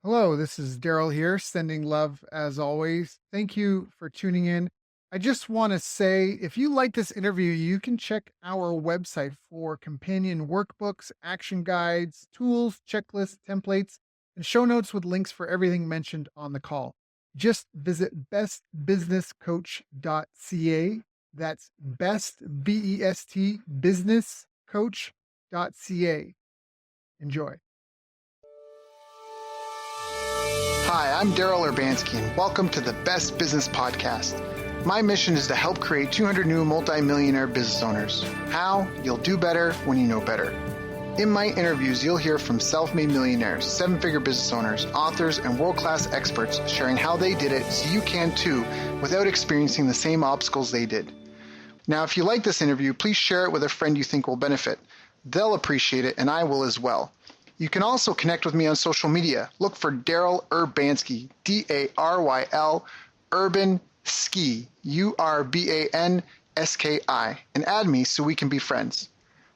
Hello, this is Daryl here, sending love as always. Thank you for tuning in. I just want to say if you like this interview, you can check our website for companion workbooks, action guides, tools, checklists, templates, and show notes with links for everything mentioned on the call. Just visit bestbusinesscoach.ca. That's best, B-E-S-T, businesscoach.ca. Enjoy. Hi, I'm Daryl Urbanski, and welcome to the Best Business Podcast. My mission is to help create 200 new multi-millionaire business owners. How? You'll do better when you know better. In my interviews, you'll hear from self-made millionaires, seven-figure business owners, authors, and world-class experts sharing how they did it so you can too without experiencing the same obstacles they did. Now, if you like this interview, please share it with a friend you think will benefit. They'll appreciate it, and I will as well. You can also connect with me on social media. Look for Daryl Urbanski, D-A-R-Y-L, Urban Ski, U-R-B-A-N-S-K-I, and add me so we can be friends.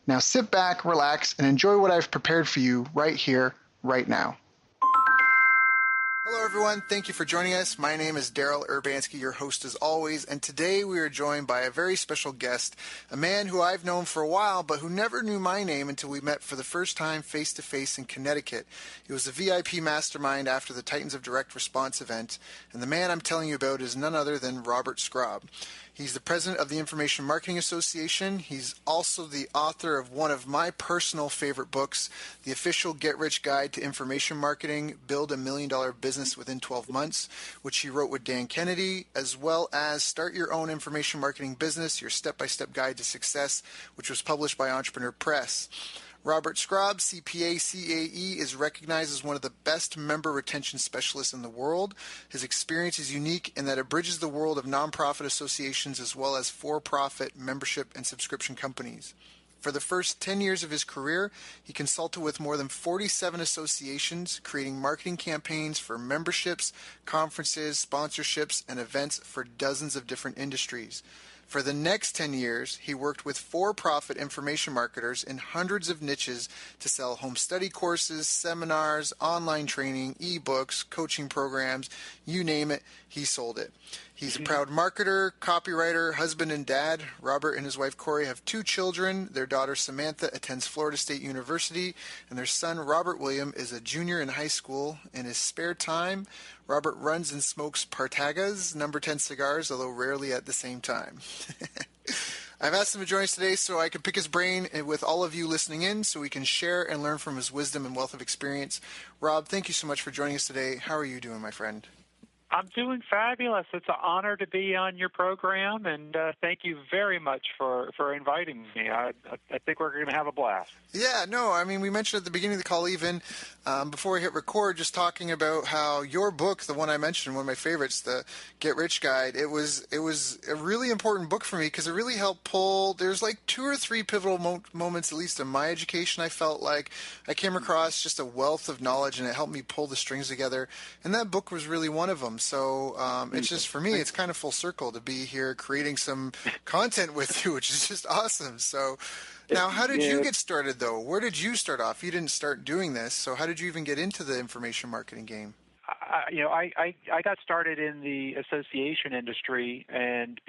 Now sit back, relax, and enjoy what I've prepared for you right here, right now. Hello, everyone. Thank you for joining us. My name is Daryl Urbanski, your host as always, and today we are joined by a very special guest, a man who I've known for a while, but who never knew my name until we met for the first time face-to-face in Connecticut. He was a VIP mastermind after the Titans of Direct Response event, and the man I'm telling you about is none other than Robert Skrob. He's the president of the Information Marketing Association. He's also the author of one of my personal favorite books, The Official Get-Rich Guide to Information Marketing, Build a $1 Million Business Within 12 Months, which he wrote with Dan Kennedy, as well as Start Your Own Information Marketing Business, Your Step-by-Step Guide to Success, which was published by Entrepreneur Press. Robert Skrob, CPA, CAE, is recognized as one of the best member retention specialists in the world. His experience is unique in that it bridges the world of nonprofit associations as well as for-profit membership and subscription companies. For the first 10 years of his career, he consulted with more than 47 associations, creating marketing campaigns for memberships, conferences, sponsorships, and events for dozens of different industries. For the next 10 years, he worked with for-profit information marketers in hundreds of niches to sell home study courses, seminars, online training, ebooks, coaching programs, you name it, he sold it. He's a proud marketer, copywriter, husband, and dad. Robert and his wife Corey have two children. Their daughter Samantha attends Florida State University, and their son Robert William is a junior in high school. In his spare time, Robert runs and smokes Partagas, number 10 cigars, although rarely at the same time. I've asked him to join us today so I can pick his brain with all of you listening in so we can share and learn from his wisdom and wealth of experience. Rob, thank you so much for joining us today. How are you doing, my friend? I'm doing fabulous. It's an honor to be on your program, and thank you very much for inviting me. I think we're going to have a blast. Yeah, no, I mean, we mentioned at the beginning of the call even, before we hit record, just talking about how your book, the one I mentioned, one of my favorites, the Get Rich Guide, it was a really important book for me because it really helped pull, there's like two or three pivotal moments, at least in my education, I felt like I came across just a wealth of knowledge, and it helped me pull the strings together, and that book was really one of them. So it's just, for me, it's kind of full circle to be here creating some content with you, which is just awesome. So now, how did you get started, though? Where did you start off? You didn't start doing this, so how did you even get into the information marketing game? I got started in the association industry and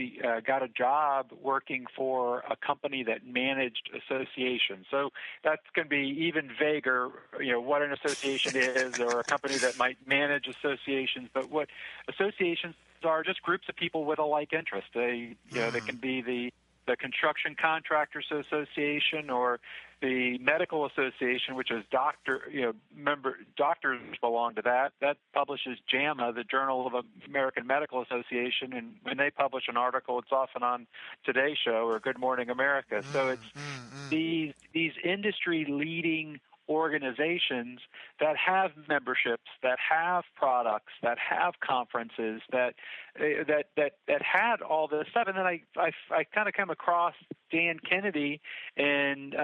got a job working for a company that managed associations. So that's going to be even vaguer, what an association is, or a company that might manage associations. But what associations are, just groups of people with a like interest. They can be the Construction Contractors Association or the Medical Association, which is doctors belong to that. That publishes JAMA, the Journal of American Medical Association, and when they publish an article, it's often on Today Show or Good Morning America. So it's these industry-leading organizations that have memberships, that have products, that have conferences, that had all this stuff. And then I kind of come across Dan Kennedy in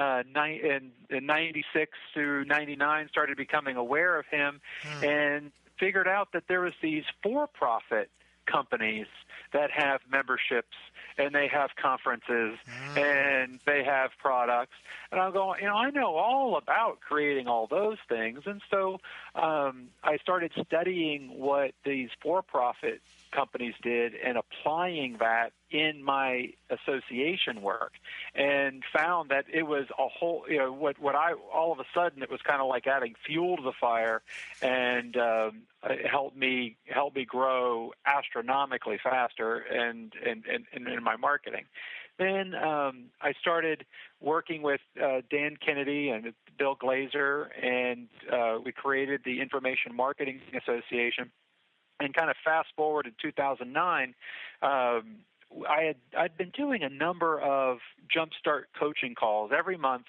96 through 99, started becoming aware of him, and figured out that there was these for-profit companies that have memberships and they have conferences, and they have products. And I'm going, I know all about creating all those things. And so I started studying what these for-profit companies did and applying that in my association work, and found that it was a whole, all of a sudden it was kind of like adding fuel to the fire, and it helped me grow astronomically faster and in my marketing. Then I started working with Dan Kennedy and Bill Glazer, and we created the Information Marketing Association. And kind of fast forward in 2009, I'd been doing a number of Jumpstart coaching calls every month,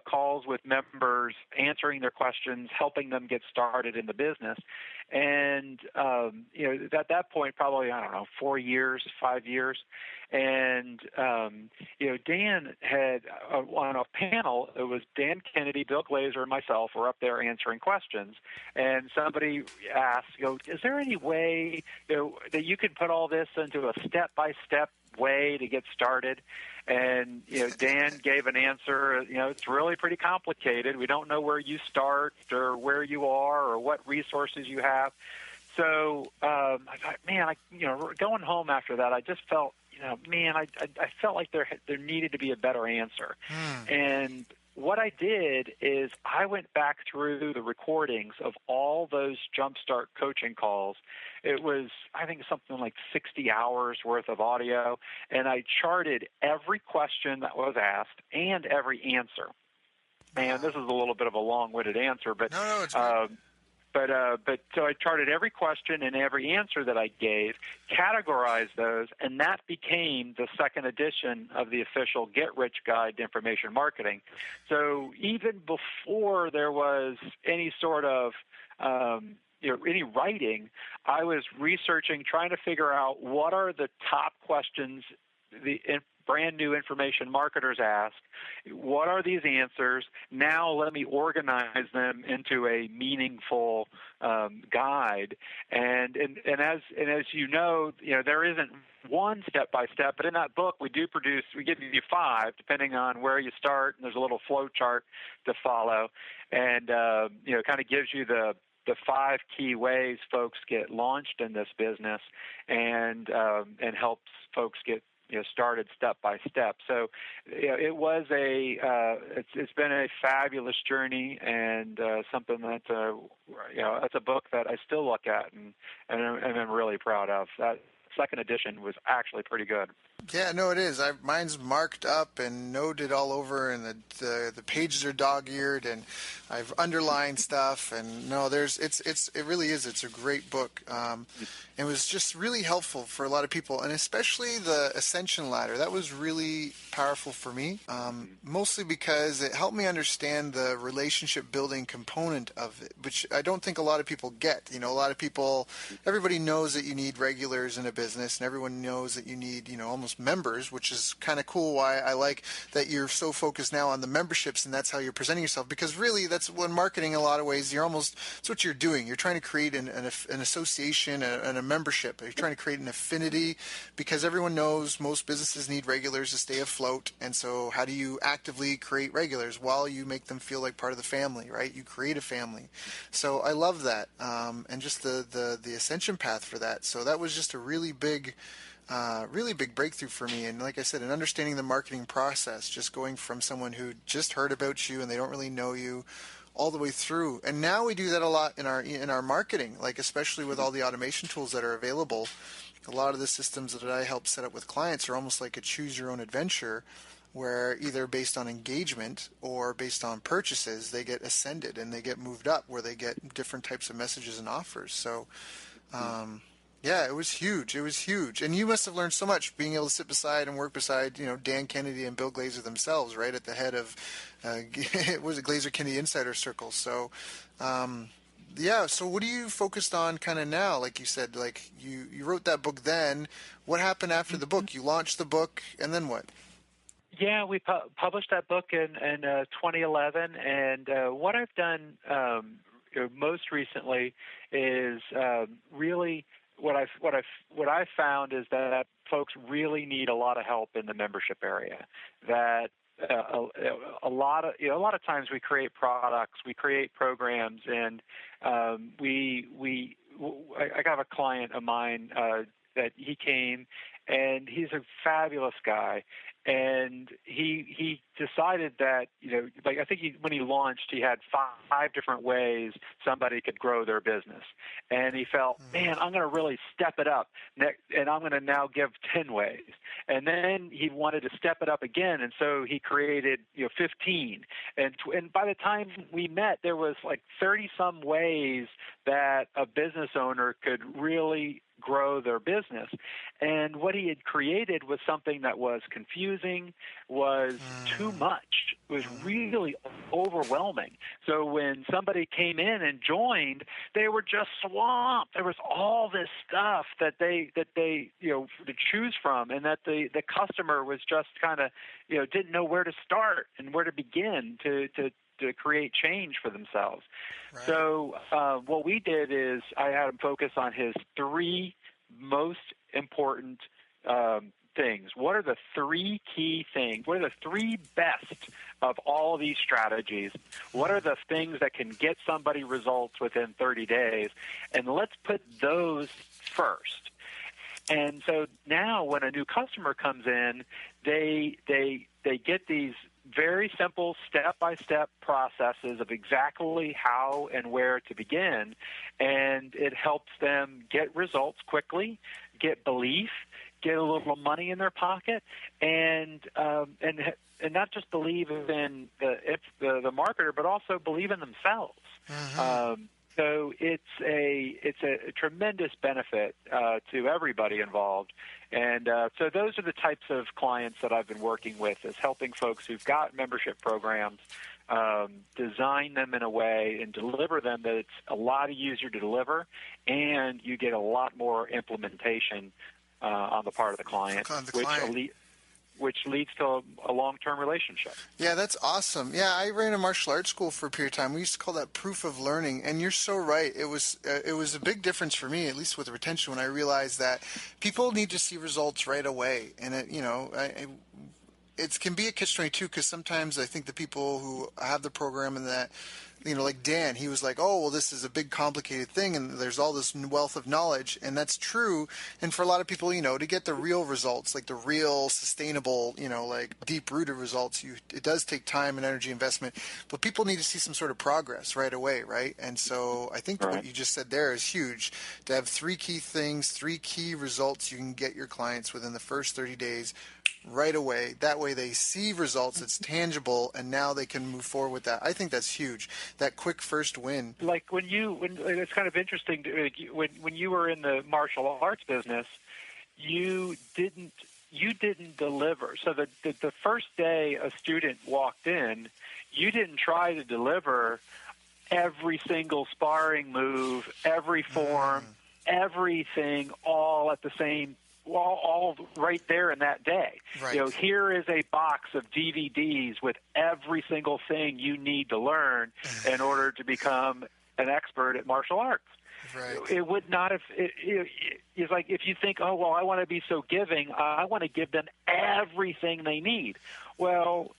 calls with members, answering their questions, helping them get started in the business. And, at that point, probably, 4 years, 5 years. And, Dan had on a panel, it was Dan Kennedy, Bill Glazer, and myself were up there answering questions. And somebody asked, is there any way that you could put all this into a step-by-step way to get started? And, Dan gave an answer, it's really pretty complicated. We don't know where you start or where you are or what resources you have. So I thought, going home after that, I just felt, I felt like there needed to be a better answer. And what I did is I went back through the recordings of all those Jumpstart coaching calls. It was, I think, something like 60 hours worth of audio, and I charted every question that was asked and every answer. And this is a little bit of a long-winded answer, but no, it's great. But so I charted every question and every answer that I gave, categorized those, and that became the second edition of the official Get Rich Guide to Information Marketing. So even before there was any sort of any writing, I was researching, trying to figure out what are the top questions the brand new information marketers ask. What are these answers? Now let me organize them into a meaningful guide. And as there isn't one step-by-step, but in that book we give you 5, depending on where you start, and there's a little flow chart to follow, and it kind of gives you the 5 key ways folks get launched in this business, and helps folks get started step by step. So it was it's been a fabulous journey, and something that that's a book that I still look at and I'm really proud of. That second edition was actually pretty good. Yeah, no, it is. Mine's marked up and noted all over, and the pages are dog-eared, and I've underlined stuff. And no, it really is. It's a great book. It was just really helpful for a lot of people, and especially the Ascension Ladder. That was really powerful for me, mostly because it helped me understand the relationship-building component of it, which I don't think a lot of people get. A lot of people, everybody knows that you need regulars in a business, and everyone knows that you need, almost members, which is kind of cool. Why I like that you're so focused now on the memberships, and that's how you're presenting yourself, because really that's when marketing, in a lot of ways, that's what you're doing. You're trying to create an association and a membership. You're trying to create an affinity, because everyone knows most businesses need regulars to stay afloat. And so how do you actively create regulars? While you make them feel like part of the family, right? You create a family. So I love that, and just the ascension path for that. So that was just a really big breakthrough for me. And like I said, in understanding the marketing process, just going from someone who just heard about you and they don't really know you, all the way through. And now we do that a lot in our marketing, like especially with all the automation tools that are available. A lot of the systems that I help set up with clients are almost like a choose your own adventure, where either based on engagement or based on purchases, they get ascended and they get moved up, where they get different types of messages and offers. So yeah, it was huge. It was huge. And you must have learned so much being able to sit beside and work beside, Dan Kennedy and Bill Glazer themselves, right, at the head of, was it Glazer Kennedy Insider Circle? So, yeah, so what are you focused on kind of now? Like you said, like you wrote that book then. What happened after the book? You launched the book, and then what? Yeah, we published that book in 2011, and what I've done most recently is really what I found is that folks really need a lot of help in the membership area. That a lot of times we create products, we create programs, and I have a client of mine that he came, and he's a fabulous guy. And he decided that, I think when he launched, he had five different ways somebody could grow their business. And he felt, man, I'm going to really step it up, and I'm going to now give 10 ways. And then he wanted to step it up again, and so he created 15. And by the time we met, there was like 30-some ways that a business owner could really grow their business. And what he had created was something that was confusing, was too much. It was really overwhelming. So when somebody came in and joined, they were just swamped. There was all this stuff that they to choose from, and that the customer was just kind of didn't know where to start and where to begin to create change for themselves. Right. So what we did is I had him focus on his three most important things. What are the three key things? What are the three best of all of these strategies? What are the things that can get somebody results within 30 days? And let's put those first. And so now when a new customer comes in, they get these very simple step-by-step processes of exactly how and where to begin, and it helps them get results quickly, get belief, get a little money in their pocket, and not just believe in the marketer, but also believe in themselves. Mm-hmm. So it's a tremendous benefit to everybody involved. And so those are the types of clients that I've been working with, is helping folks who've got membership programs design them in a way and deliver them that it's a lot easier to deliver, and you get a lot more implementation on the part of the client, which leads to a long-term relationship. Yeah, that's awesome. Yeah, I ran a martial arts school for a period of time. We used to call that proof of learning, and you're so right. It was a big difference for me, at least with retention, when I realized that people need to see results right away, and it can be a catch-22, because sometimes I think the people who have the program and that, like Dan, he was like, oh, well, this is a big complicated thing, and there's all this wealth of knowledge, and that's true. And for a lot of people, to get the real results, like the real sustainable, like deep-rooted results, it does take time and energy investment, but people need to see some sort of progress right away, right? And so I think what you just said there is huge, to have three key things, three key results you can get your clients within the first 30 days right away. That way they see results, it's tangible, and now they can move forward with that. I think that's huge, that quick first win. Like when it's kind of interesting, when you were in the martial arts business, you didn't deliver. So the first day a student walked in, you didn't try to deliver every single sparring move, every form, everything all at the same all right there in that day. Right. Here is a box of DVDs with every single thing you need to learn in order to become an expert at martial arts. Right. It would not have. It's like if you think, oh, well, I want to be so giving, I want to give them everything they need. Well,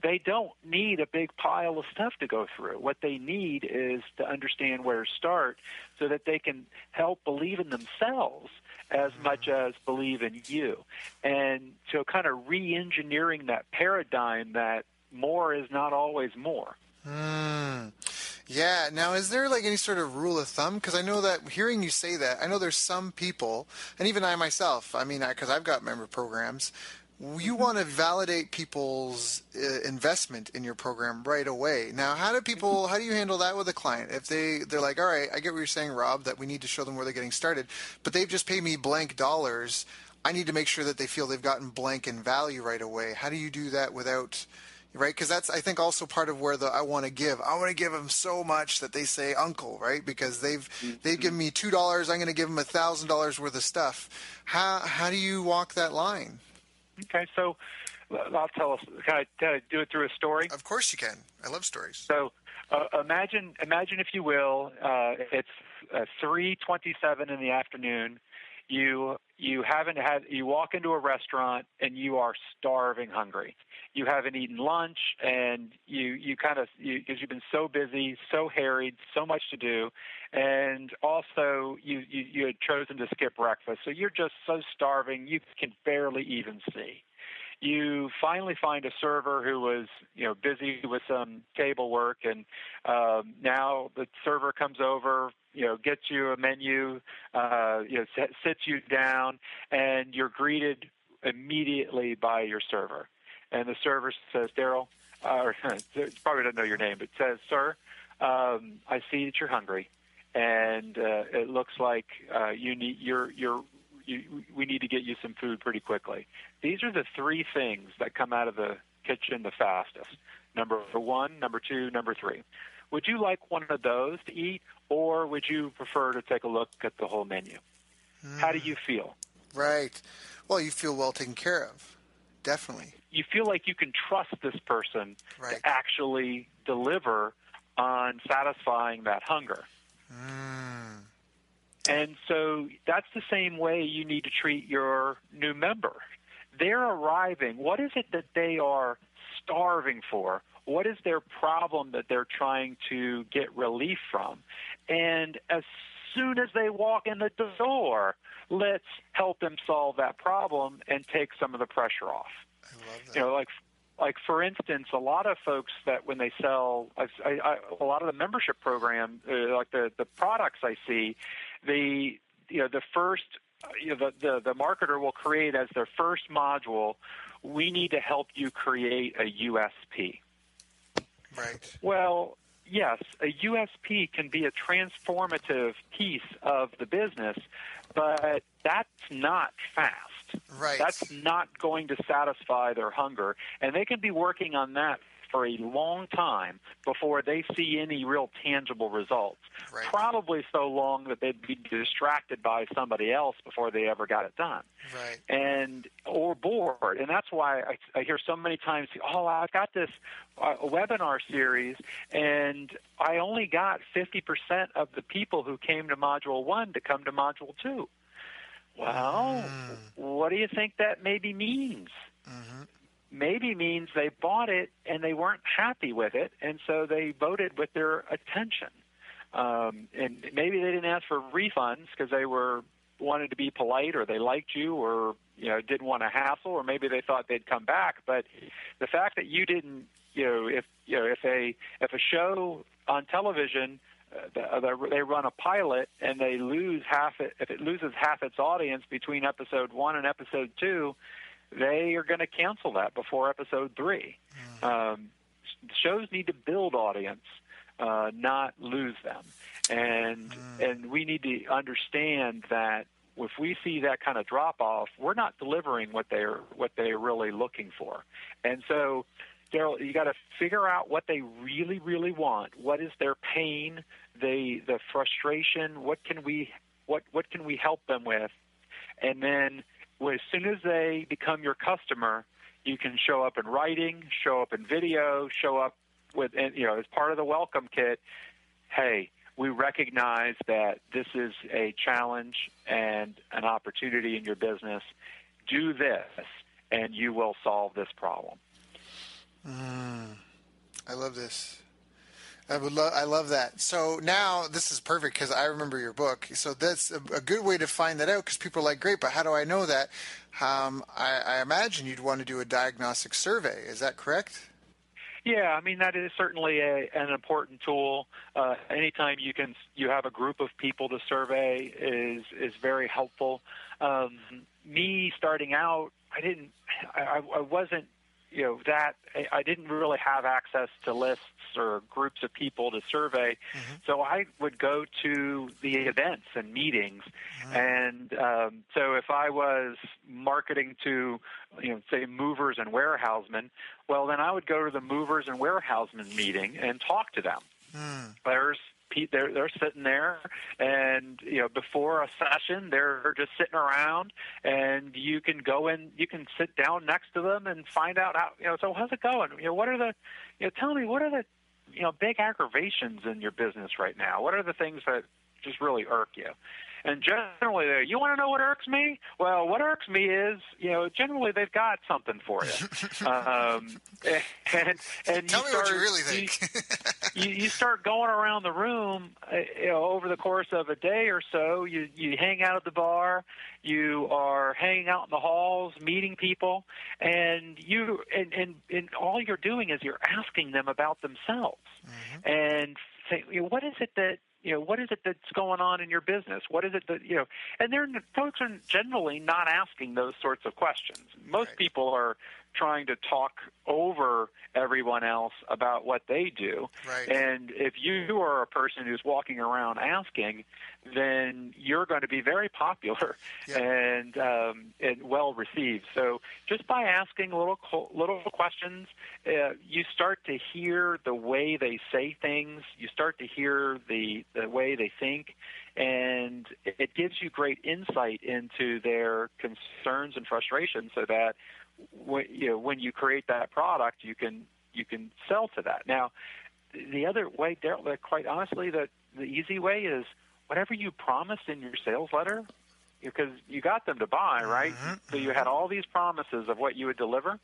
they don't need a big pile of stuff to go through. What they need is to understand where to start so that they can help believe in themselves as much as believe in you. And so kind of re-engineering that paradigm that more is not always more. Yeah. Now, is there like any sort of rule of thumb? Because I know that hearing you say that, I know there's some people, and even I myself, because I've got member programs, you want to validate people's investment in your program right away. Now, how do you handle that with a client? If they're like, all right, I get what you're saying, Rob, that we need to show them where they're getting started, but they've just paid me blank dollars. I need to make sure that they feel they've gotten blank in value right away. How do you do that without, right? Because that's, I think, also part of where I want to give them so much that they say uncle, right? Because they've given me $2, I'm going to give them $1,000 worth of stuff. How do you walk that line? Okay, so I'll tell us. Can I do it through a story? Of course you can. I love stories. So Imagine, if you will, it's 3:27 in the afternoon. You walk into a restaurant and you are starving hungry. You haven't eaten lunch, and because you've been so busy, so harried, so much to do, and also you had chosen to skip breakfast, so you're just so starving you can barely even see. You finally find a server who was, busy with some table work, and now the server comes over, gets you a menu, sits you down, and you're greeted immediately by your server. And the server says, Daryl, or probably doesn't know your name, but says, sir, I see that you're hungry, and it looks like we need to get you some food pretty quickly. These are the three things that come out of the kitchen the fastest. Number one, number two, number three. Would you like one of those to eat, or would you prefer to take a look at the whole menu? How do you feel? Right. Well, you feel well taken care of. Definitely. You feel like you can trust this person right. to actually deliver on satisfying that hunger. And so that's the same way you need to treat your new member. They're arriving. What is it that they are starving for? What is their problem that they're trying to get relief from? And as soon as they walk in the door, let's help them solve that problem and take some of the pressure off. I love that. Like for instance, a lot of folks that when they sell, a lot of the membership program, like the products I see, the marketer will create as their first module, we need to help you create a USP. Right. Well, yes, a USP can be a transformative piece of the business, but that's not fast. Right. That's not going to satisfy their hunger, and they can be working on that for a long time before they see any real tangible results. Right. Probably so long that they'd be distracted by somebody else before they ever got it done. Right. Or bored. And that's why I hear so many times, I've got this webinar series, and I only got 50% of the people who came to Module 1 to come to Module 2. Well, what do you think that maybe means? Maybe means they bought it and they weren't happy with it, and so they voted with their attention. And maybe they didn't ask for refunds because they wanted to be polite, or they liked you, or didn't want to hassle, or maybe they thought they'd come back. But the fact that you didn't, if a show on television, they run a pilot and they lose if it loses half its audience between episode 1 and episode 2, they are going to cancel that before episode 3. Shows need to build audience, not lose them. And we need to understand that if we see that kind of drop off, we're not delivering what they're really looking for. And so, Daryl, you got to figure out what they really, really want. What is their pain, the frustration? What can we help them with? And then, as soon as they become your customer, you can show up in writing, show up in video, show up with, as part of the welcome kit. Hey, we recognize that this is a challenge and an opportunity in your business. Do this, and you will solve this problem. I love this. I love that. So now this is perfect because I remember your book. So that's a good way to find that out, because people are like, great, but how do I know that? I imagine you'd want to do a diagnostic survey. Is that correct? Yeah, I mean, that is certainly an important tool. Anytime you have a group of people to survey is very helpful. Me starting out, I wasn't, I didn't really have access to lists or groups of people to survey. So I would go to the events and meetings. And so if I was marketing to, say, movers and warehousemen, well, then I would go to the movers and warehousemen meeting and talk to them. They're sitting there, and before a session, they're just sitting around, and you can go in, you can sit down next to them and find out how. So how's it going? What are the? Tell me, what are the big aggravations in your business right now? What are the things that just really irk you? And generally, you want to know what irks me? Well, what irks me is, generally they've got something for you. And Tell me what you really think. You start going around the room, over the course of a day or so. You hang out at the bar, you are hanging out in the halls, meeting people, and all you're doing is you're asking them about themselves, and say, what is it that's going on in your business? What is it that, and folks are generally not asking those sorts of questions. Most people are trying to talk over everyone else about what they do. Right. And if you are a person who's walking around asking, then you're going to be very popular and well received. So just by asking little questions, you start to hear the way they say things. You start to hear the way they think, and it gives you great insight into their concerns and frustrations, so that when you create that product, you can sell to that. Now, the other way, quite honestly, the easy way is whatever you promised in your sales letter, because you got them to buy, right? So you had all these promises of what you would deliver.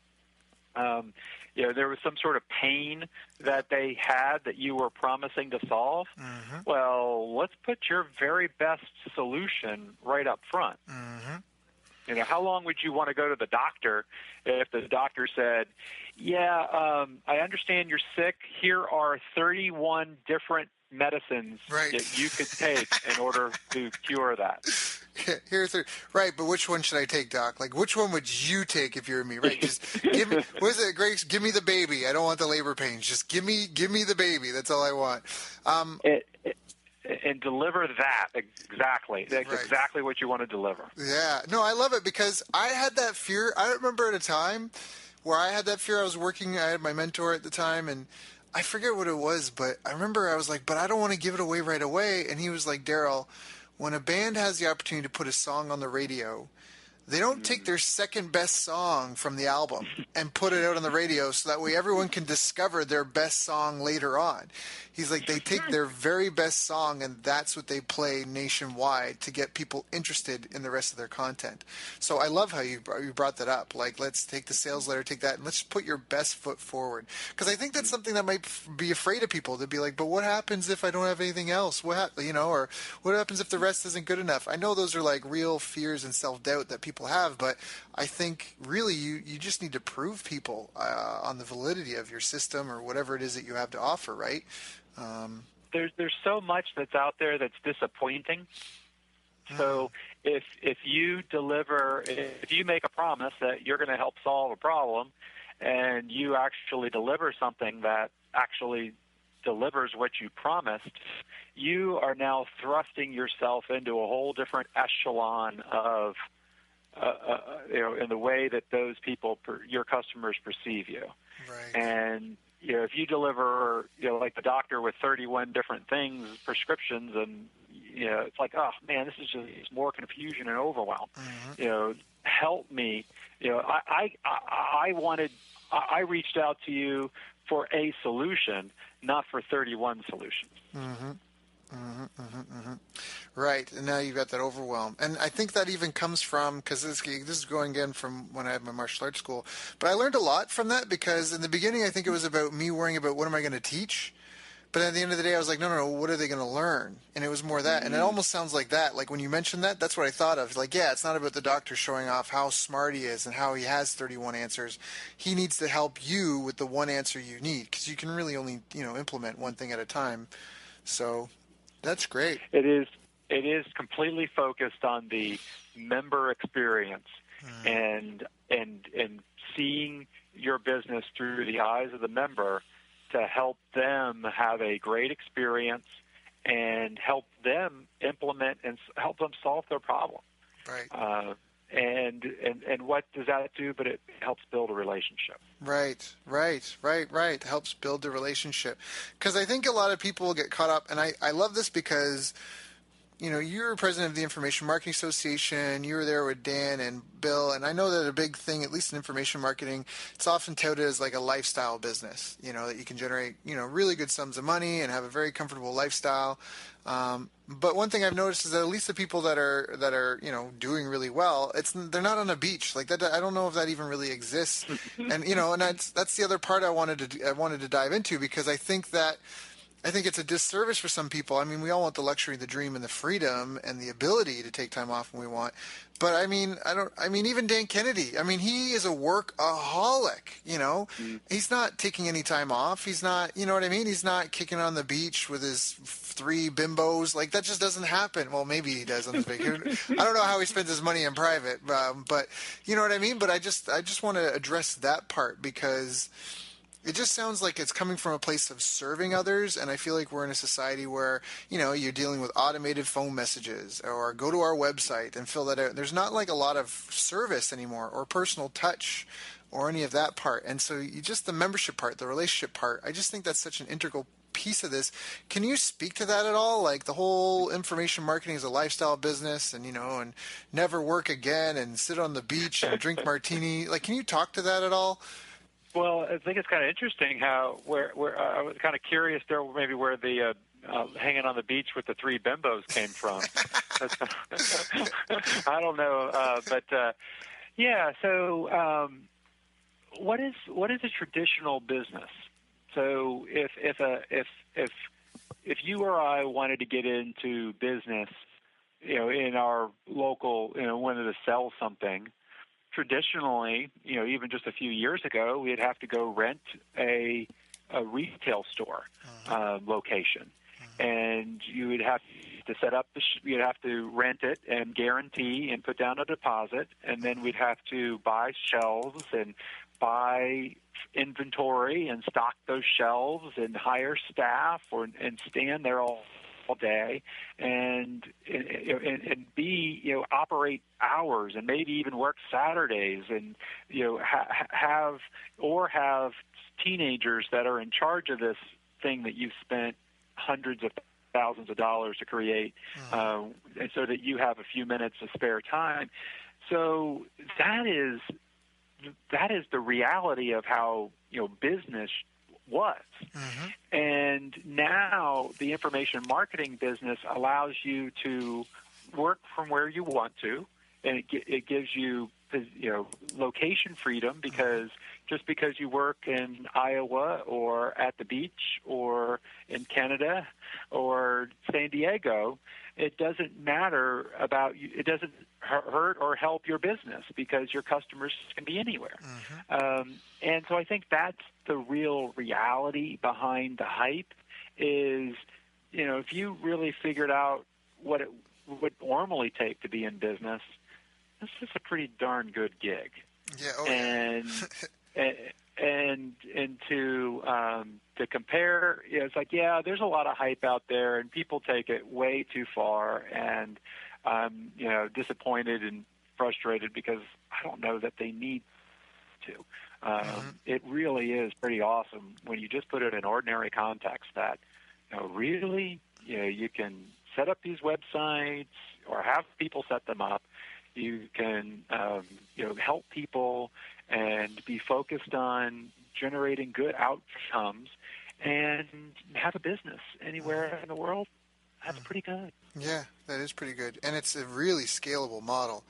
There was some sort of pain that they had that you were promising to solve. Well, let's put your very best solution right up front. How long would you want to go to the doctor if the doctor said, I understand you're sick. Here are 31 different medicines that you could take in order to cure that. Right, but which one should I take, Doc? Like, which one would you take if you were me? Right, just give me. What is it, Grace? Give me the baby. I don't want the labor pains. Just give me the baby. That's all I want. And deliver that exactly. That's exactly what you want to deliver. Yeah. No, I love it, because I had that fear. I remember at a time where I had that fear. I had my mentor at the time, and I forget what it was, but I remember I was like, but I don't want to give it away right away. And he was like, Daryl, when a band has the opportunity to put a song on the radio, they don't take their second best song from the album and put it out on the radio so that way everyone can discover their best song later on. He's like, they take their very best song and that's what they play nationwide to get people interested in the rest of their content. So I love how you brought that up. Like, let's take the sales letter, take that, and let's put your best foot forward. Because I think that's something that might be afraid of people, to be like, but what happens if I don't have anything else? Or what happens if the rest isn't good enough? I know those are like real fears and self-doubt that people have, but I think really you just need to prove people on the validity of your system or whatever it is that you have to offer, right? There's so much that's out there that's disappointing. So if you make a promise that you're going to help solve a problem, and you actually deliver something that actually delivers what you promised, you are now thrusting yourself into a whole different echelon of in the way that those people, your customers, perceive you. Right. And if you deliver, like the doctor with 31 different prescriptions, and it's like, oh man, this is just more confusion and overwhelm. Help me. I reached out to you for a solution, not for 31 solutions. Right, and now you've got that overwhelm. And I think that even comes from, because this is going again from when I had my martial arts school, but I learned a lot from that, because in the beginning I think it was about me worrying about what am I going to teach, but at the end of the day I was like, no, what are they going to learn? And it was more that, and it almost sounds like that. Like when you mentioned that, that's what I thought of. Like, yeah, it's not about the doctor showing off how smart he is and how he has 31 answers. He needs to help you with the one answer you need, because you can really only, implement one thing at a time. So that's great. It is completely focused on the member experience and seeing your business through the eyes of the member to help them have a great experience and help them implement and help them solve their problem. Right. And what does that do? But it helps build a relationship. Right. Helps build the relationship. Because I think a lot of people get caught up, and I love this because you're president of the Information Marketing Association. You were there with Dan and Bill, and I know that a big thing, at least in information marketing, it's often touted as like a lifestyle business. That you can generate, really good sums of money and have a very comfortable lifestyle. But one thing I've noticed is that at least the people that are doing really well, they're not on a beach like that. I don't know if that even really exists, and that's the other part I wanted to dive into, because I think it's a disservice for some people. I mean, we all want the luxury, the dream, and the freedom and the ability to take time off when we want. But I mean, even Dan Kennedy, he is a workaholic, He's not taking any time off. He's not, you know what I mean? He's not kicking on the beach with his 3 bimbos. Like, that just doesn't happen. Well, maybe he does on his vacation. I don't know how he spends his money in private, but you know what I mean? But I just want to address that part, because it just sounds like it's coming from a place of serving others, and I feel like we're in a society where, you're dealing with automated phone messages, or go to our website and fill that out. There's not like a lot of service anymore, or personal touch, or any of that part. And so just the membership part, the relationship part, I just think that's such an integral piece of this. Can you speak to that at all? Like, the whole information marketing is a lifestyle business, and and never work again, and sit on the beach and drink martini. Like, can you talk to that at all? Well, I think it's kind of interesting how where I was kind of curious there, maybe where the hanging on the beach with the 3 bimbos came from. I don't know, but yeah. So, what is a traditional business? So, if you or I wanted to get into business, in our local, wanted to sell something. Traditionally, even just a few years ago, we'd have to go rent a retail store location, and you would have to set up you'd have to rent it and guarantee and put down a deposit, and then we'd have to buy shelves and buy inventory and stock those shelves and hire staff and stand there all day and be operate hours and maybe even work Saturdays and have teenagers that are in charge of this thing that you've spent hundreds of thousands of dollars to create, and so that you have a few minutes of spare time. So that is the reality of how business was. And now the information marketing business allows you to work from where you want to, and it gives you location freedom, because just because you work in Iowa or at the beach or in Canada or San Diego, it doesn't matter about you. It doesn't hurt or help your business, because your customers can be anywhere. And so I think that's the real reality behind the hype is, if you really figured out what it would normally take to be in business, this is a pretty darn good gig. Yeah. Oh, and to compare, it's like, there's a lot of hype out there, and people take it way too far, and I'm disappointed and frustrated because I don't know that they need to. It really is pretty awesome when you just put it in ordinary context that really you can set up these websites or have people set them up. You can help people and be focused on generating good outcomes and have a business anywhere in the world. That's pretty good. Yeah, that is pretty good, and it's a really scalable model,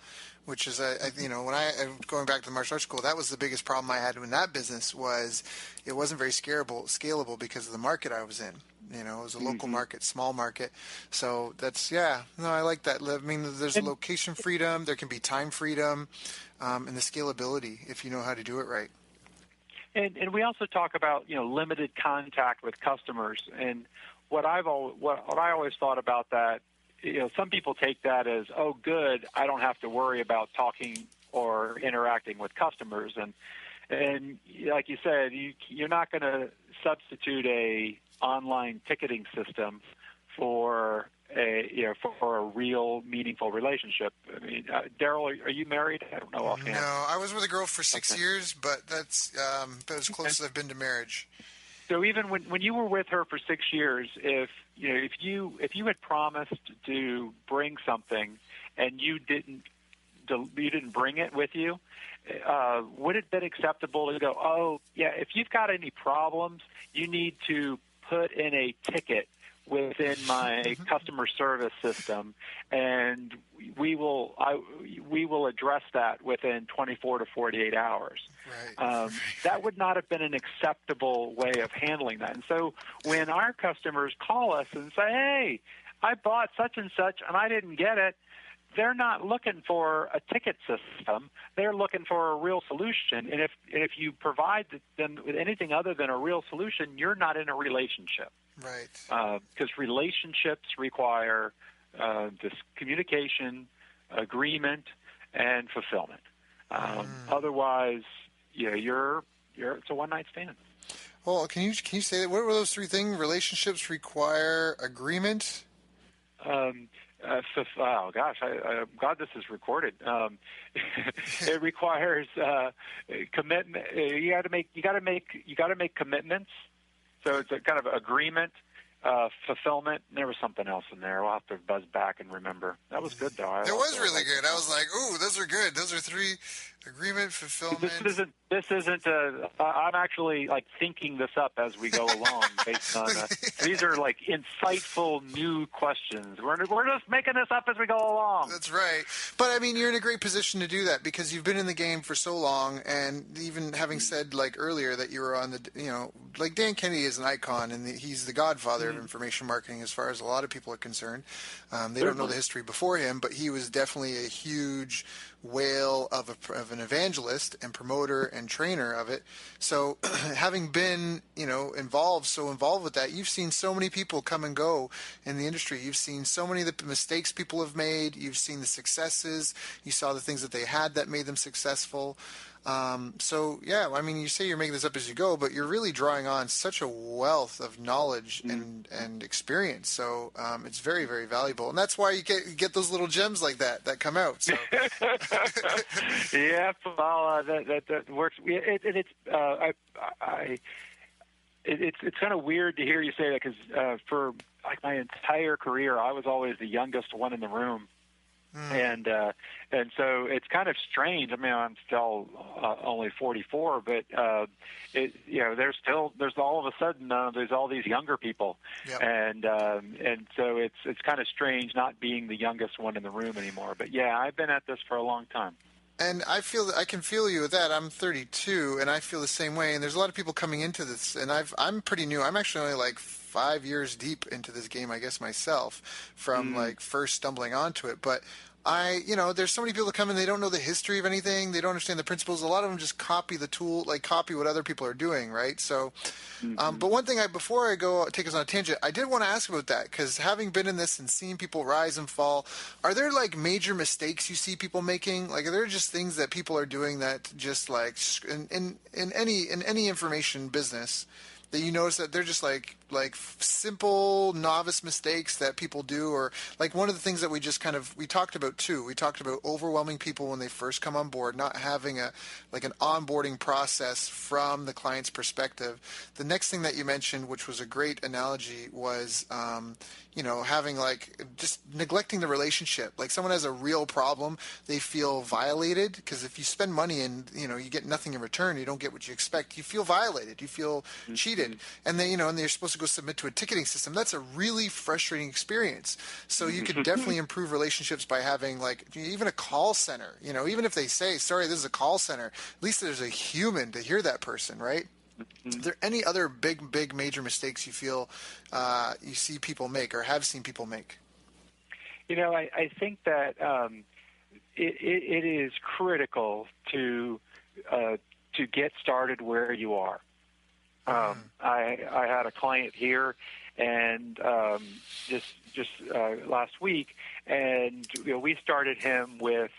which is, when going back to the martial arts school, that was the biggest problem I had in that business was it wasn't very scalable because of the market I was in. It was a local market, small market. So I like that. I mean, there's location freedom, there can be time freedom, and the scalability if you know how to do it right. And we also talk about limited contact with customers, and what I always thought about that, some people take that as, oh, good, I don't have to worry about talking or interacting with customers, and like you said, you're not going to substitute a online ticketing system for a real meaningful relationship. I mean, Daryl, are you married? I don't know offhand. No, I was with a girl for 6 years, but that's about as close as I've been to marriage. So even when you were with her for 6 years, if you had promised to bring something and you didn't bring it with you, would it have been acceptable to go, oh yeah, if you've got any problems, you need to put in a ticket within my customer service system, and we will address that within 24 to 48 hours. Right. That would not have been an acceptable way of handling that. And so when our customers call us and say, hey, I bought such and such and I didn't get it, they're not looking for a ticket system. They're looking for a real solution. And if you provide them with anything other than a real solution, you're not in a relationship. Right. Because relationships require this communication, agreement, and fulfillment. Otherwise, it's a one-night stand. Well, can you say that? What were those three things? Relationships require agreement. Oh gosh, I'm glad this is recorded. It requires commitment. You got to make commitments. So it's a kind of agreement, fulfillment. And there was something else in there. I'll have to buzz back and remember. That was good though. It was really good. I was like, ooh, those are good. Those are three: agreement, fulfillment. This isn't. I'm actually like thinking this up as we go along, based on these are like insightful new questions. We're just making this up as we go along. That's right. But I mean, you're in a great position to do that because you've been in the game for so long, and even having said like earlier that you were on the, like Dan Kennedy is an icon, and he's the godfather of information marketing as far as a lot of people are concerned. They don't know the history before him, but he was definitely a huge whale of an evangelist and promoter and trainer of it. So having been, involved with that, you've seen so many people come and go in the industry. You've seen so many of the mistakes people have made. You've seen the successes. You saw the things that they had that made them successful. So yeah, I mean, you say you're making this up as you go, but you're really drawing on such a wealth of knowledge and experience. So it's very, very valuable, and that's why you get those little gems like that come out. So yeah, well, that works. It's kind of weird to hear you say that because for like my entire career, I was always the youngest one in the room. And so it's kind of strange. I mean, I'm still only 44, but there's all of a sudden there's all these younger people, yep. and so it's kind of strange not being the youngest one in the room anymore. But yeah, I've been at this for a long time. And I can feel you with that. I'm 32, and I feel the same way. And there's a lot of people coming into this, and I'm pretty new. I'm actually only like 5 years deep into this game, I guess, myself, from like first stumbling onto it. But there's so many people that come in, they don't know the history of anything. They don't understand the principles. A lot of them just copy the tool, like copy what other people are doing, right? So, but one thing before I go take us on a tangent, I did want to ask about that, because having been in this and seeing people rise and fall, are there like major mistakes you see people making? Like, are there just things that people are doing that just like in any information business that you notice that they're just like simple novice mistakes that people do? Or like one of the things that we talked about too, we talked about overwhelming people when they first come on board, not having an onboarding process from the client's perspective. The next thing that you mentioned, which was a great analogy, was having just neglecting the relationship. Like someone has a real problem, they feel violated, because if you spend money and you get nothing in return, you don't get what you expect, you feel violated, you feel cheated. And then and they're supposed to go submit to a ticketing system. That's a really frustrating experience. So you can definitely improve relationships by having even a call center. Even if they say, sorry, this is a call center, at least there's a human to hear that person, right? Are there any other big major mistakes you feel you see people make or have seen people make? I think that it is critical to get started where you are. I had a client here, and just last week, and we started him with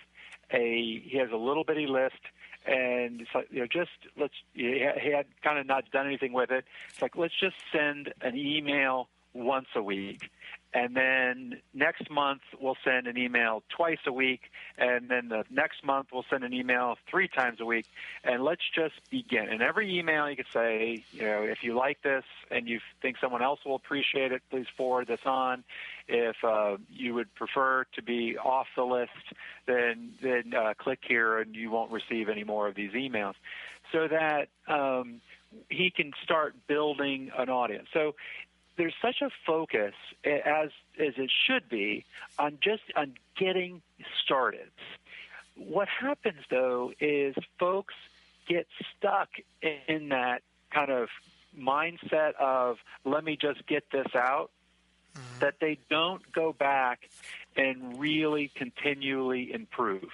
he has a little bitty list. And it's like, he had kind of not done anything with it. It's like, let's just send an email once a week. And then next month, we'll send an email twice a week. And then the next month, we'll send an email 3 times a week. And let's just begin. In every email, you could say, if you like this and you think someone else will appreciate it, please forward this on. If you would prefer to be off the list, then click here and you won't receive any more of these emails. So that he can start building an audience. So there's such a focus, as it should be, on getting started. What happens, though, is folks get stuck in that kind of mindset of, let me just get this out, that they don't go back and really continually improve.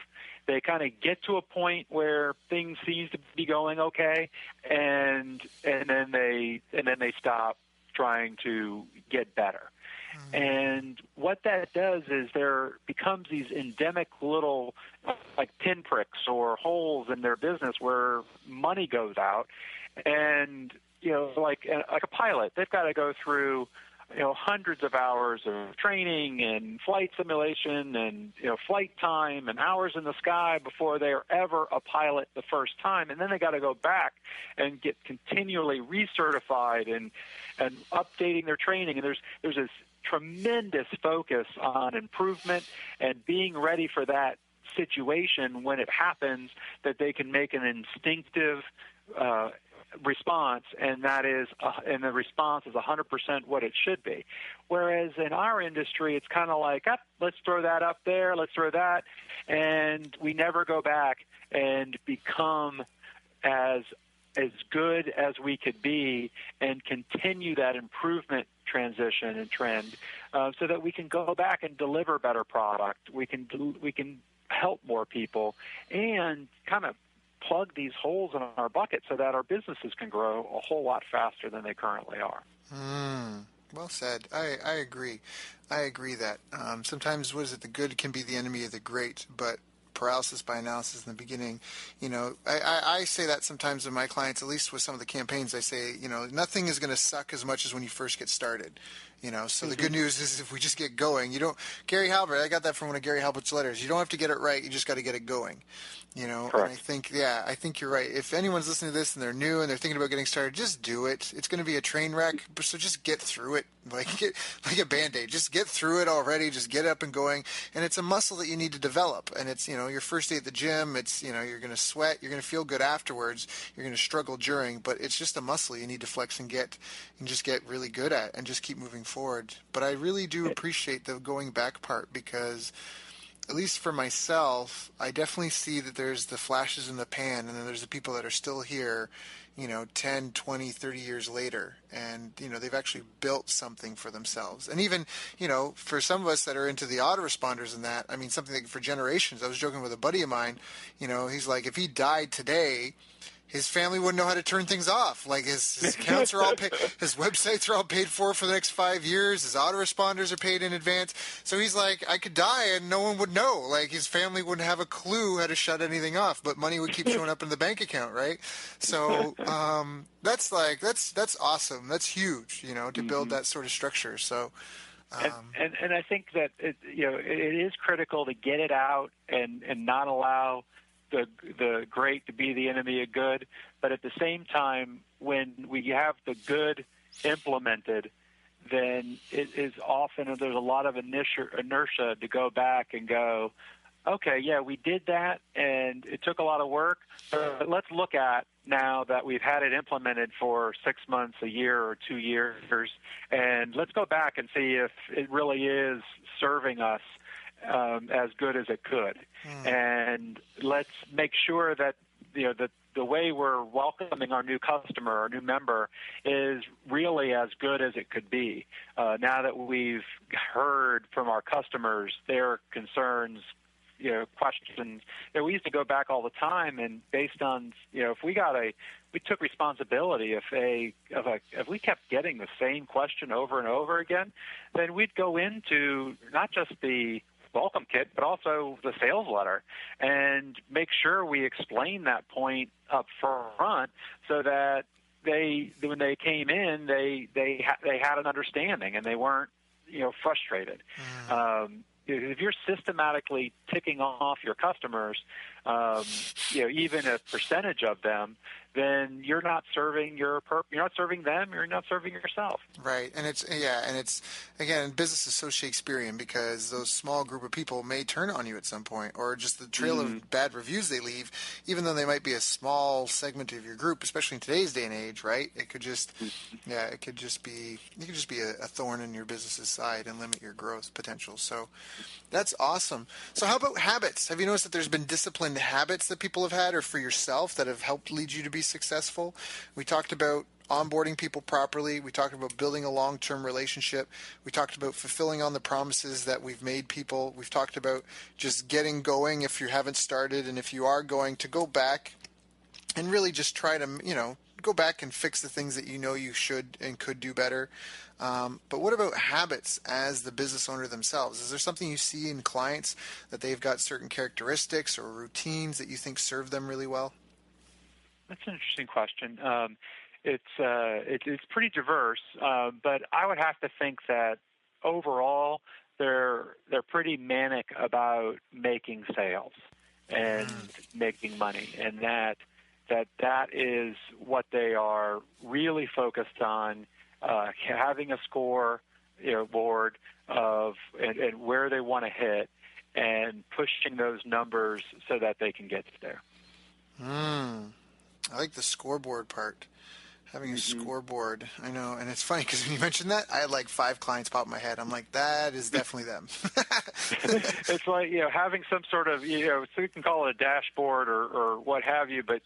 They kind of get to a point where things seem to be going okay, and then they stop trying to get better. And what that does is there becomes these endemic little like pinpricks or holes in their business where money goes out. And, like a pilot, they've got to go through hundreds of hours of training and flight simulation and, flight time and hours in the sky before they're ever a pilot the first time. And then they got to go back and get continually recertified and updating their training. And there's this tremendous focus on improvement and being ready for that situation when it happens, that they can make an instinctive response, and that is, and the response is 100% what it should be. Whereas in our industry, it's kind of like, let's throw that up there, let's throw that, and we never go back and become as good as we could be and continue that improvement transition and trend, so that we can go back and deliver better product. We can help more people and kind of plug these holes in our bucket so that our businesses can grow a whole lot faster than they currently are. Well said. I agree. I agree that sometimes, the good can be the enemy of the great, but paralysis by analysis in the beginning, I say that sometimes with my clients, at least with some of the campaigns. I say, nothing is going to suck as much as when you first get started. So the good news is if we just get going, Gary Halbert, I got that from one of Gary Halbert's letters. You don't have to get it right. You just got to get it going. Correct. And I think you're right. If anyone's listening to this and they're new and they're thinking about getting started, just do it. It's going to be a train wreck, so just get through it. Like a Band-Aid. Just get through it already. Just get up and going. And it's a muscle that you need to develop. And it's, your first day at the gym. It's, you're going to sweat. You're going to feel good afterwards. You're going to struggle during. But it's just a muscle you need to flex and just get really good at and just keep moving forward. But I really do appreciate the going back part, because at least for myself, I definitely see that there's the flashes in the pan, and then there's the people that are still here, 10, 20, 30 years later, and, they've actually built something for themselves. And even, for some of us that are into the autoresponders and that, I mean, something like for generations. I was joking with a buddy of mine, he's like, if he died today, his family wouldn't know how to turn things off. Like his accounts are all paid, his websites are all paid for the next 5 years. His autoresponders are paid in advance. So he's like, I could die and no one would know. Like his family wouldn't have a clue how to shut anything off, but money would keep showing up in the bank account, right? So that's awesome. That's huge, to build that sort of structure. So. And I think that it is critical to get it out and not allow the great to be the enemy of good, but at the same time, when we have the good implemented, then it is often there's a lot of inertia to go back and go, okay, yeah, we did that, and it took a lot of work, but let's look at now that we've had it implemented for 6 months, a year, or 2 years, and let's go back and see if it really is serving us as good as it could. And let's make sure that the way we're welcoming our new customer, our new member, is really as good as it could be. Now that we've heard from our customers their concerns, questions. We used to go back all the time, and based on if we took responsibility. If we kept getting the same question over and over again, then we'd go into not just the welcome kit, but also the sales letter, and make sure we explain that point up front, so that when they came in, they had an understanding, and they weren't frustrated. If you're systematically ticking off your customers, even a percentage of them, then you're not serving you're not serving them, you're not serving yourself. Right, and it's again, business is so Shakespearean because those small group of people may turn on you at some point, or just the trail of bad reviews they leave, even though they might be a small segment of your group, especially in today's day and age, right? It could just, it could just be a thorn in your business's side and limit your growth potential. So that's awesome. So how about habits? Have you noticed that there's been disciplined habits that people have had, or for yourself, that have helped lead you to be successful? We talked about onboarding people properly. We talked about building a long-term relationship. We talked about fulfilling on the promises that we've made people. We've talked about just getting going if you haven't started, and if you are going, to go back and really just try to, go back and fix the things that you should and could do better. But what about habits as the business owner themselves? Is there something you see in clients that they've got certain characteristics or routines that you think serve them really well? That's an interesting question. It's pretty diverse, but I would have to think that overall they're pretty manic about making sales and making money, and that is what they are really focused on, having a score board of and where they want to hit, and pushing those numbers so that they can get there. I like the scoreboard part. Having a scoreboard, I know, and it's funny because when you mentioned that, I had like 5 clients pop in my head. I'm like, that is definitely them. It's like, having some sort of, so you can call it a dashboard or what have you, but,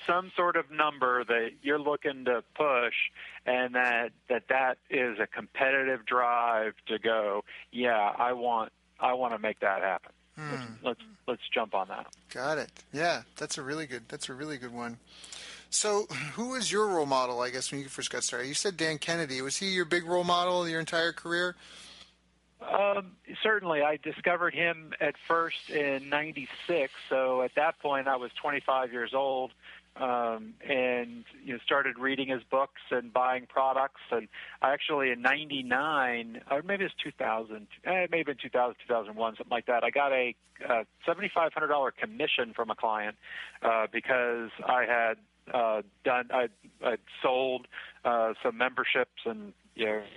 some sort of number that you're looking to push, and that is a competitive drive to go, I want to make that happen. Let's jump on that. Got it. Yeah, that's a really good one. So who was your role model, I guess, when you first got started? You said Dan Kennedy. Was he your big role model your entire career? Certainly. I discovered him at first in '96. So at that point, I was 25 years old, and started reading his books and buying products. And I actually, in '99, or maybe it was 2000, maybe in 2000, 2001, something like that, I got a $7,500 commission from a client because I had I'd sold some memberships and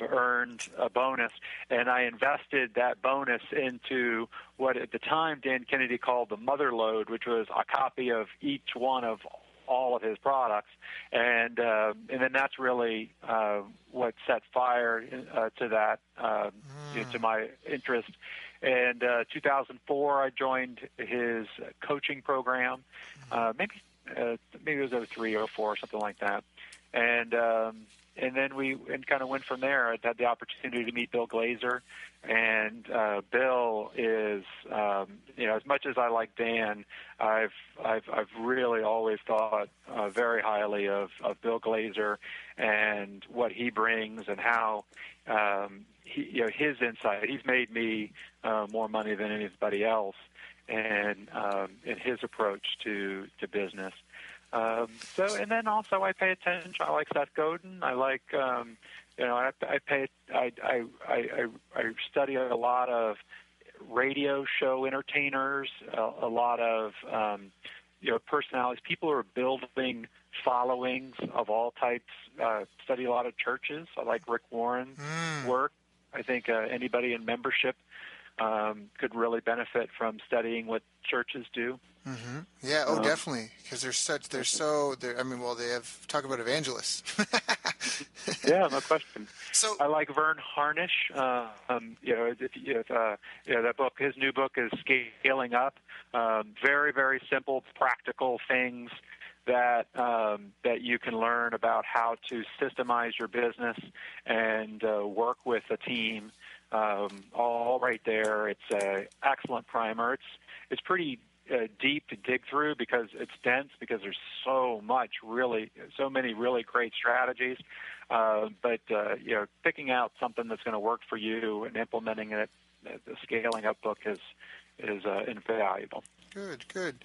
earned a bonus, and I invested that bonus into what at the time Dan Kennedy called the mother load, which was a copy of each one of all of his products, and then that's really what set fire to that to my interest. And 2004, I joined his coaching program. Maybe it was 03 or 04, something like that. And then we kind of went from there. I had the opportunity to meet Bill Glazer, and Bill is, as much as I like Dan, I've really always thought very highly of Bill Glazer and what he brings, and how his insight. He's made me more money than anybody else, and in his approach to business. And then also I pay attention. I like Seth Godin. I like, I study a lot of radio show entertainers, a lot of, personalities, people who are building followings of all types. Study a lot of churches. I like Rick Warren's work. I think anybody in membership could really benefit from studying what churches do. Mm-hmm. Yeah. Definitely. Because they have talk about evangelists. Yeah, no question. So I like Vern Harnish. That book, his new book is Scaling Up. Very, very simple, practical things that you can learn about how to systemize your business and work with a team. All right there. It's an excellent primer. It's pretty deep to dig through because it's dense, because there's so many really great strategies. But picking out something that's going to work for you and implementing it, the Scaling Up book is invaluable. Good.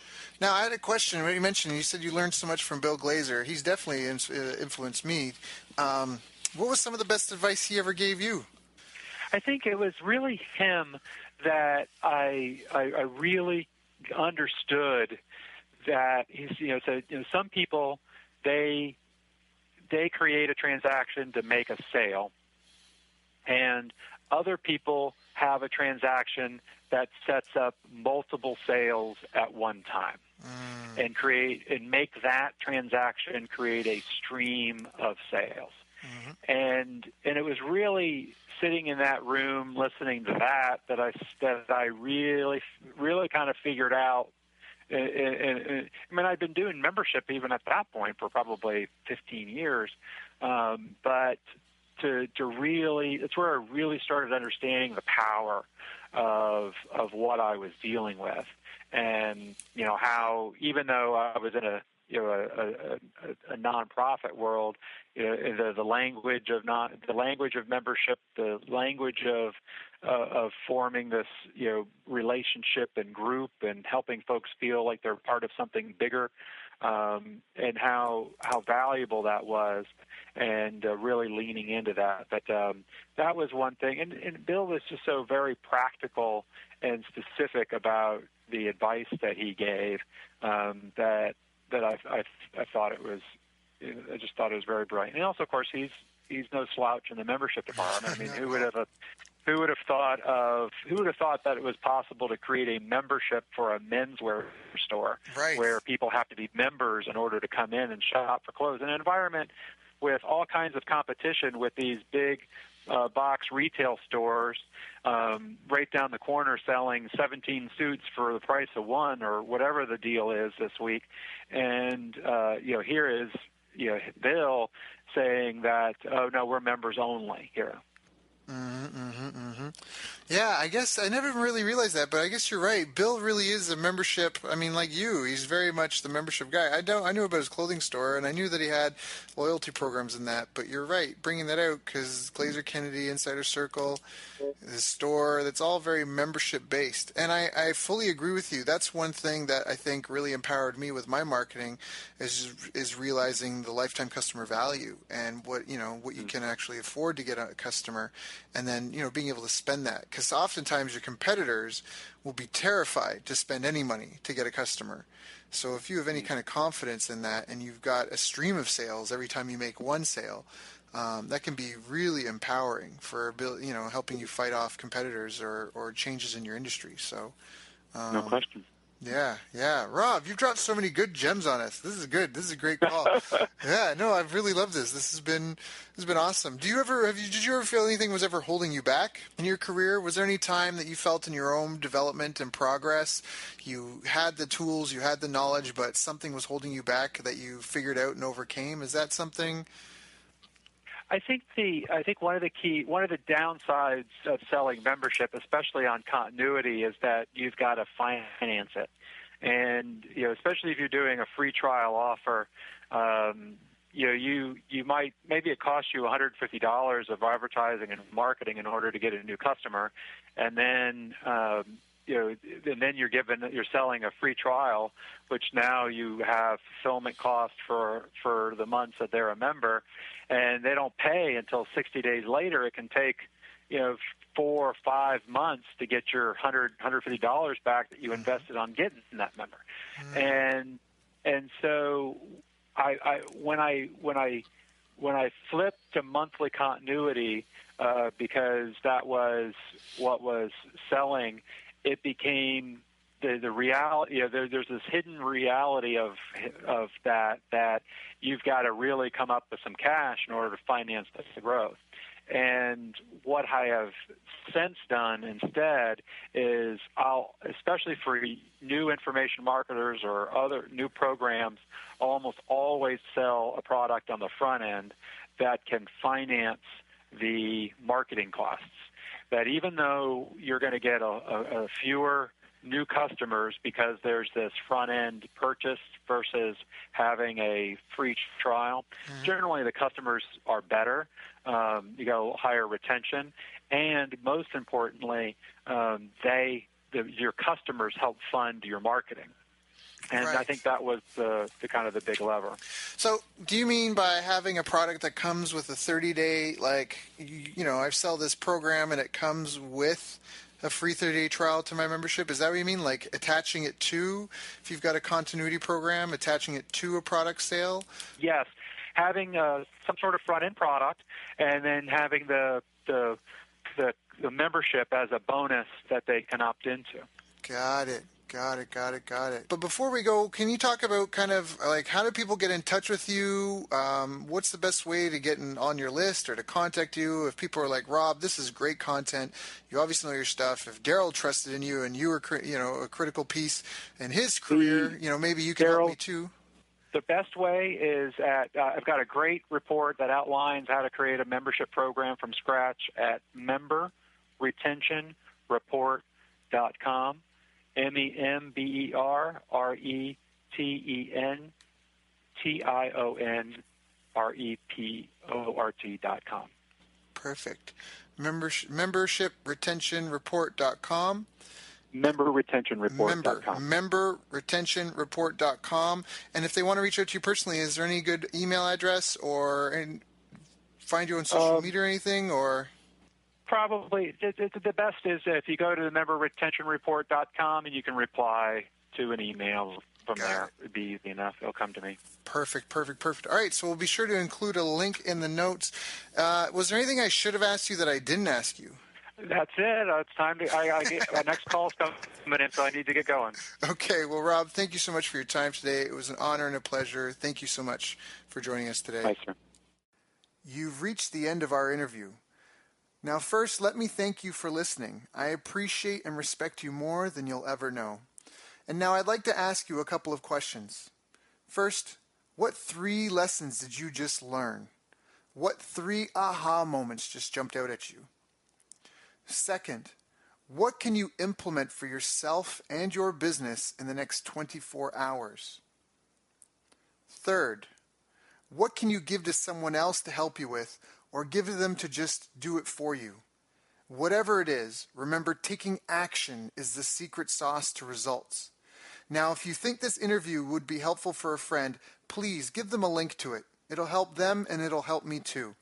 Now, I had a question. When you said you learned so much from Bill Glazer. He's definitely influenced me. What was some of the best advice he ever gave you? I think it was really him that I really understood that he's, so some people, they create a transaction to make a sale, and other people have a transaction that sets up multiple sales at one time and make that transaction create a stream of sales. And it was really sitting in that room listening to that I really kind of figured out. I mean, I'd been doing membership even at that point for probably 15 years, but to really, it's where I really started understanding the power of what I was dealing with, and how, even though I was in a nonprofit world, the language of membership, the language of forming this relationship and group and helping folks feel like they're part of something bigger, and how valuable that was, and really leaning into that. But that was one thing. And Bill was just so very practical and specific about the advice that he gave, that I thought it was. I just thought it was very brilliant. And also, of course, he's no slouch in the membership department. I mean, who would have thought that it was possible to create a membership for a menswear store, right, where people have to be members in order to come in and shop for clothes, in an environment with all kinds of competition with these big box retail stores right down the corner selling 17 suits for the price of one, or whatever the deal is this week. And here is Bill saying that, oh no, we're members only here. Yeah, I guess I never really realized that, but I guess you're right. Bill really is a membership. I mean, like you, he's very much the membership guy. I knew about his clothing store, and I knew that he had loyalty programs in that. But you're right, bringing that out, because Glazer Kennedy, Insider Circle, his store, that's all very membership based. And I fully agree with you. That's one thing that I think really empowered me with my marketing, is realizing the lifetime customer value and what you can actually afford to get a customer, and then being able to spend that. Because oftentimes your competitors will be terrified to spend any money to get a customer. So if you have any kind of confidence in that, and you've got a stream of sales every time you make one sale, that can be really empowering for helping you fight off competitors or changes in your industry. So no question. Yeah. Rob, you've dropped so many good gems on us. This is good. This is a great call. Yeah, no, I've really loved this. This has been awesome. Did you ever feel anything was ever holding you back in your career? Was there any time that you felt in your own development and progress, you had the tools, you had the knowledge, but something was holding you back that you figured out and overcame? Is that something? I think one of the downsides of selling membership, especially on continuity, is that you've got to finance it, and especially if you're doing a free trial offer, you might, maybe it costs you $150 of advertising and marketing in order to get a new customer, and then and then you're selling a free trial, which now you have fulfillment costs for the months that they're a member, and they don't pay until 60 days later. It can take 4 or 5 months to get your $150 back that you invested on getting that member. And so when I flipped to monthly continuity, because that was what was selling, it became the reality. There's this hidden reality of that you've got to really come up with some cash in order to finance the growth. And what I have since done instead is especially for new information marketers or other new programs, I'll almost always sell a product on the front end that can finance the marketing costs. That even though you're going to get a fewer new customers because there's this front-end purchase versus having a free trial, generally the customers are better. You got higher retention, and most importantly, your customers help fund your marketing. And Right. I think that was the kind of the big lever. So, do you mean by having a product that comes with a 30-day, like, I sell this program and it comes with a free 30-day trial to my membership? Is that what you mean? Like attaching it to, if you've got a continuity program, attaching it to a product sale? Yes, having some sort of front end product, and then having the membership as a bonus that they can opt into. Got it. But before we go, can you talk about kind of like how do people get in touch with you? What's the best way to get on your list or to contact you? If people are like, Rob, this is great content. You obviously know your stuff. If Daryl trusted in you and you were, a critical piece in his career, maybe you can help me too. The best way is I've got a great report that outlines how to create a membership program from scratch at memberretentionreport.com. memberretentionreport.com. Perfect. Membershipretentionreport.com. Memberretentionreport.com. And if they want to reach out to you personally, is there any good email address or find you on social media or anything? Or probably the best is if you go to the memberretentionreport.com and you can reply to an email from there. It'd be easy enough. It'll come to me. Perfect. All right, so we'll be sure to include a link in the notes. Was there anything I should have asked you that I didn't ask you? That's it. It's time to. My next call's coming in, so I need to get going. Okay. Well, Rob, thank you so much for your time today. It was an honor and a pleasure. Thank you so much for joining us today. Bye, sir. You've reached the end of our interview. Now, first, let me thank you for listening. I appreciate and respect you more than you'll ever know. And now I'd like to ask you a couple of questions. First, what 3 lessons did you just learn? What 3 aha moments just jumped out at you? Second, what can you implement for yourself and your business in the next 24 hours? Third, what can you give to someone else to help you with, or give to them to just do it for you? Whatever it is, remember taking action is the secret sauce to results. Now, if you think this interview would be helpful for a friend, please give them a link to it. It'll help them and it'll help me too.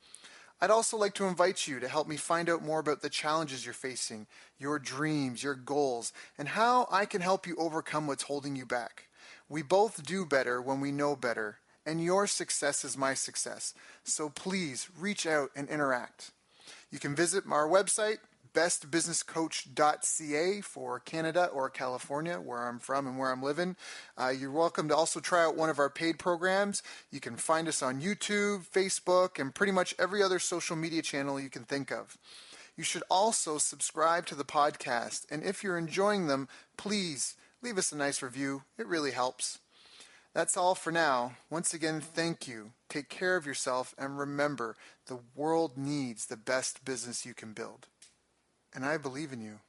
I'd also like to invite you to help me find out more about the challenges you're facing, your dreams, your goals, and how I can help you overcome what's holding you back. We both do better when we know better, and your success is my success. So please reach out and interact. You can visit our website, bestbusinesscoach.ca for Canada or California, where I'm from and where I'm living. You're welcome to also try out one of our paid programs. You can find us on YouTube, Facebook, and pretty much every other social media channel you can think of. You should also subscribe to the podcast, and if you're enjoying them, please leave us a nice review. It really helps. That's all for now. Once again, thank you. Take care of yourself, and remember, the world needs the best business you can build. And I believe in you.